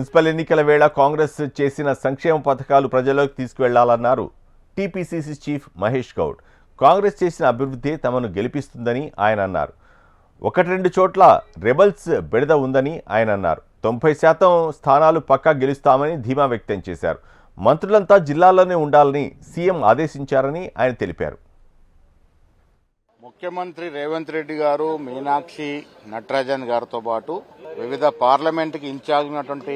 Municipal ఎన్నికల వేళ కాంగ్రెస్ చేసిన సంక్షేమ పథకాలు ప్రజల్లోకి తీసుకువెళ్లాలన్నారు టీపీసీసీ చీఫ్ మహేష్ గౌడ్. కాంగ్రెస్ చేసిన అభివృద్ధి తమను గెలిపిస్తుందని ఆయన అన్నారు. 1-2 చోట్ల రెబల్స్ బెడద ఉందని ఆయన అన్నారు. 90% స్థానాలు పక్కా గెలుస్తామని ధీమా వ్యక్తం చేశారు. మంత్రులంతా జిల్లాల్లోనే ఉండాలని సీఎం ఆదేశించారని ఆయన తెలిపారు. ముఖ్యమంత్రి రేవంత్ రెడ్డి గారు, మీనాక్షి నటరాజన్ గారితో పాటు వివిధ పార్లమెంట్కి ఇన్ఛార్జ్ ఉన్నటువంటి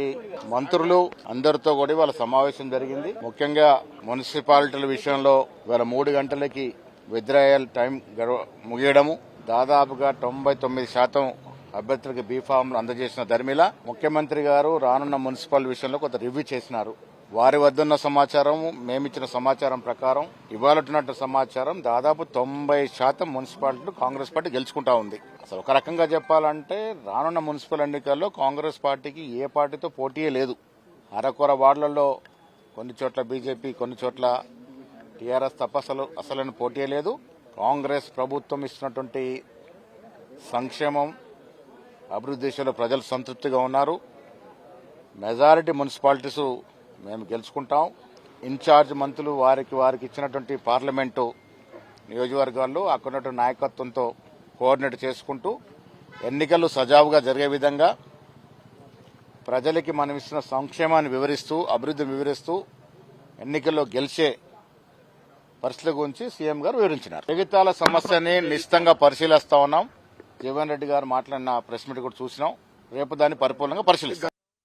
మంత్రులు అందరితో కూడా వాళ్ళ సమావేశం జరిగింది. ముఖ్యంగా మున్సిపాలిటీల విషయంలో ఇవాళ 3 గంటలకి విత్డ్రాయల్ టైం ముగియడము, దాదాపుగా 99% అభ్యర్థులకు బీఫామ్లు అందజేసిన ధర్మిల ముఖ్యమంత్రి గారు రానున్న మున్సిపల్ విషయంలో కొంత రివ్యూ చేసినారు. వారి వద్దున్న సమాచారం, మేమిచ్చిన సమాచారం ప్రకారం ఇవాళ సమాచారం దాదాపు 90% మున్సిపాలిటీలు కాంగ్రెస్ పార్టీ గెలుచుకుంటా ఉంది. అసలు ఒక రకంగా చెప్పాలంటే రానున్న మున్సిపల్ ఎన్నికల్లో కాంగ్రెస్ పార్టీకి ఏ పార్టీతో పోటీయే లేదు. అరకొర వార్డులలో కొన్ని చోట్ల బీజేపీ, కొన్ని చోట్ల టీఆర్ఎస్ తప్ప అసలు పోటీయే లేదు. కాంగ్రెస్ ప్రభుత్వం ఇస్తున్నటువంటి సంక్షేమం, అభివృద్ధి దిశలో ప్రజలు సంతృప్తిగా ఉన్నారు. మెజారిటీ మున్సిపాలిటీస్ మేము గెలుచుకుంటాం. ఇన్ఛార్జ్ మంత్రులు వారికి ఇచ్చినటువంటి పార్లమెంటు నియోజకవర్గాల్లో అక్కడ నాయకత్వంతో కోఆర్డినేట్ చేసుకుంటూ ఎన్నికలు సజావుగా జరిగే విధంగా ప్రజలకి మనం ఇస్తున్న సంక్షేమాన్ని వివరిస్తూ, అభివృద్ధిని వివరిస్తూ ఎన్నికల్లో గెలిచే పరిస్థితుల గురించి సీఎం గారు వివరించినారు. జగిత్యాల సమస్యని నిశ్చితంగా పరిశీలిస్తా ఉన్నాం. జీవన్ రెడ్డి గారు మాట్లాడిన ప్రెస్ మీట్ కూడా చూసినాం. రేపు దాన్ని పరిపూర్ణంగా పరిశీలిస్తాం.